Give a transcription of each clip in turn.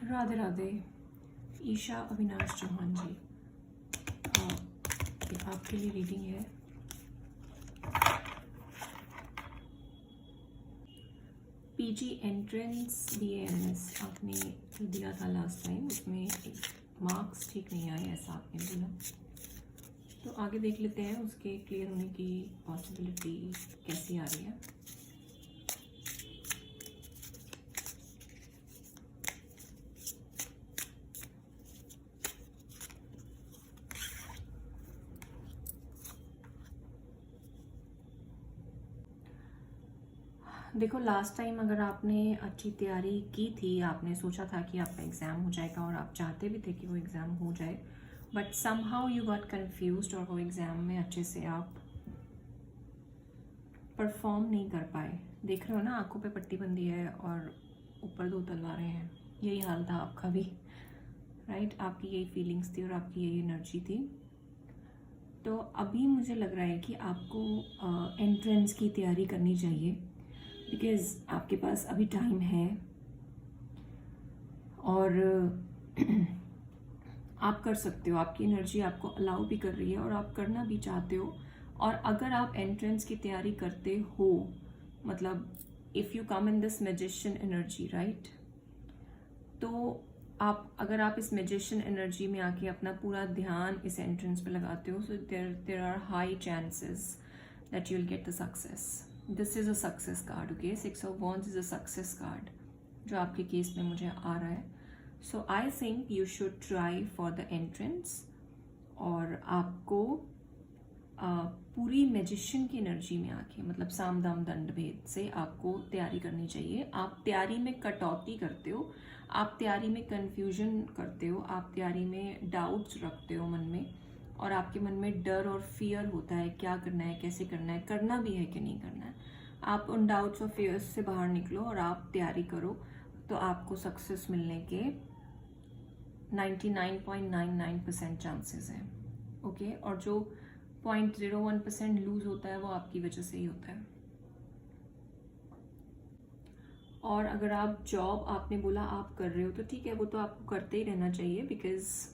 राधे राधे। ईशा अविनाश चौहान जी, ये आपके लिए रीडिंग है। पीजी एंट्रेंस बीएएमएस आपने जो दिया था लास्ट टाइम, उसमें मार्क्स ठीक नहीं आए ऐसा आपने बोला, तो आगे देख लेते हैं उसके क्लियर होने की पॉसिबिलिटी कैसी आ रही है। देखो, लास्ट टाइम अगर आपने अच्छी तैयारी की थी, आपने सोचा था कि आपका एग्ज़ाम हो जाएगा और आप चाहते भी थे कि वो एग्ज़ाम हो जाए, but somehow you got confused और वो एग्ज़ाम में अच्छे से आप परफॉर्म नहीं कर पाए। देख रहे हो ना, आंखों पे पट्टी बंधी है और ऊपर 2 तलवारें हैं। यही हाल था आपका भी, राइट? आपकी यही फीलिंग्स थी और आपकी यही एनर्जी थी। तो अभी मुझे लग रहा है कि आपको एंट्रेंस की तैयारी करनी चाहिए, बिकॉज़ आपके पास अभी टाइम है और आप कर सकते हो। आपकी एनर्जी आपको अलाउ भी कर रही है और आप करना भी चाहते हो। और अगर आप एंट्रेंस की तैयारी करते हो, मतलब if you come in this magician energy, right, तो अगर आप इस मैजिशियन एनर्जी में आके अपना पूरा ध्यान इस एंट्रेंस पे लगाते हो, so there are high chances that you will get the success. This is a success card, okay? 6 of wands is a success card जो आपके केस में मुझे आ रहा है। So I think you should try for the entrance, और आपको पूरी मैजिशियन की एनर्जी में आके, मतलब साम दाम दंड भेद से आपको तैयारी करनी चाहिए। आप तैयारी में कटौती करते हो, आप तैयारी में कंफ्यूजन करते हो, आप तैयारी में डाउट्स रखते हो मन में, और आपके मन में डर और फियर होता है, क्या करना है, कैसे करना है, करना भी है कि नहीं करना है। आप उन डाउट्स और फियर्स से बाहर निकलो और आप तैयारी करो, तो आपको सक्सेस मिलने के 99.99% चांसेस हैं, ओके? और जो 0.01% लूज होता है वो आपकी वजह से ही होता है। और अगर आप जॉब, आपने बोला आप कर रहे हो, तो ठीक है, वो तो आपको करते ही रहना चाहिए, बिकॉज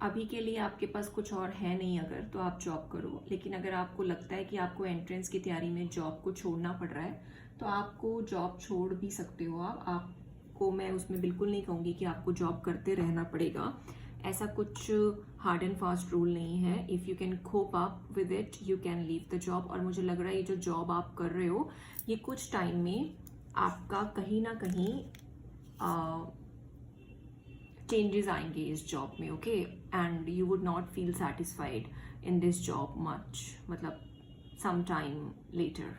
अभी के लिए आपके पास कुछ और है नहीं अगर, तो आप जॉब करो। लेकिन अगर आपको लगता है कि आपको एंट्रेंस की तैयारी में जॉब को छोड़ना पड़ रहा है, तो आपको जॉब छोड़ भी सकते हो। आपको मैं उसमें बिल्कुल नहीं कहूँगी कि आपको जॉब करते रहना पड़ेगा, ऐसा कुछ हार्ड एंड फास्ट रूल नहीं है। If you can cope up with it, you can leave the job. और मुझे लग रहा है ये जो जॉब आप कर रहे हो, ये कुछ टाइम में आपका कहीं ना कहीं चेंजेस आएंगे इस जॉब में, okay? And you would not feel satisfied in this job much, मतलब सम टाइम लेटर।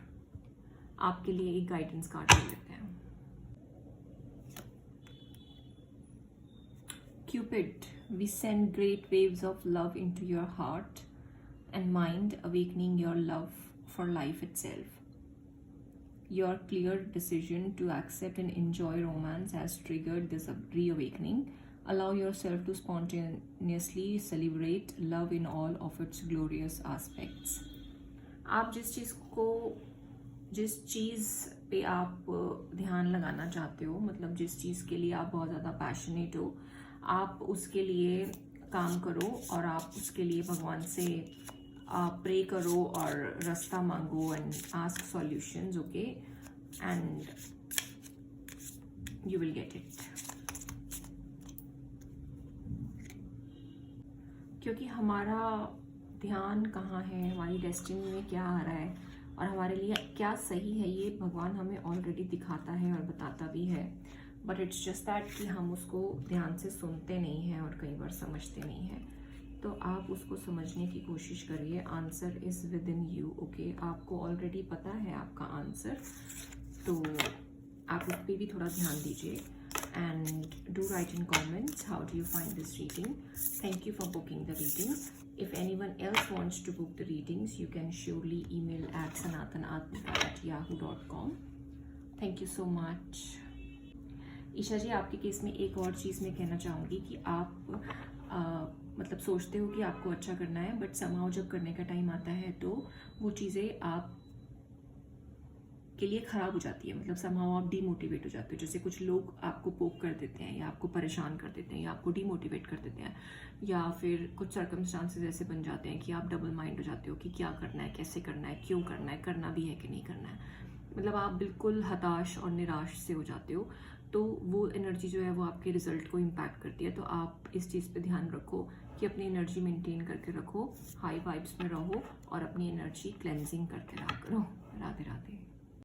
आपके लिए एक गाइडेंस कार्ड ले लेते हैं। Cupid, we send great waves of love into your heart and mind, awakening your love for life itself. Your clear decision to accept and enjoy romance has triggered this reawakening. Allow yourself to spontaneously celebrate love in all of its glorious aspects. आप जिस चीज़ पे आप ध्यान लगाना चाहते हो, मतलब जिस चीज़ के लिए आप बहुत ज़्यादा पैशनेट हो, आप उसके लिए काम करो और आप उसके लिए भगवान से प्रे करो और रास्ता मांगो and ask solutions, okay? And you will get it, क्योंकि हमारा ध्यान कहाँ है, हमारी डेस्टिनी में क्या आ रहा है और हमारे लिए क्या सही है, ये भगवान हमें ऑलरेडी दिखाता है और बताता भी है। बट इट्स जस्ट दैट कि हम उसको ध्यान से सुनते नहीं हैं और कई बार समझते नहीं हैं। तो आप उसको समझने की कोशिश करिए। Answer is with in you, okay? आपको ऑलरेडी पता है आपका आंसर, तो आप उस पर भी थोड़ा ध्यान दीजिए। And do write in comments how do you find this reading. Thank you for booking the readings. If anyone else wants to book the readings, you can surely email at sanatanatmika@yahoo.com. Thank you so much. Isha जी, आपके case में एक और चीज़ मैं कहना चाहूँगी कि आप मतलब सोचते हो कि आपको अच्छा करना है, बट समहाउ जब करने का टाइम आता है तो वो चीज़ें आप के लिए ख़राब हो जाती है, मतलब somehow आप डीमोटिवेट हो जाते हो। जैसे कुछ लोग आपको पोक कर देते हैं या आपको परेशान कर देते हैं या आपको डीमोटिवेट कर देते हैं, या फिर कुछ सर्कमस्टांसेस ऐसे बन जाते हैं कि आप डबल माइंड हो जाते हो कि क्या करना है, कैसे करना है, क्यों करना है, करना भी है कि नहीं करना है, मतलब आप बिल्कुल हताश और निराश से हो जाते हो। तो वो एनर्जी जो है वो आपके रिजल्ट को इम्पैक्ट करती है। तो आप इस चीज़ पे ध्यान रखो कि अपनी एनर्जी मेंटेन करके रखो, हाई वाइब्स में रहो और अपनी एनर्जी क्लेंजिंग करते रहा करो। राधे राधे।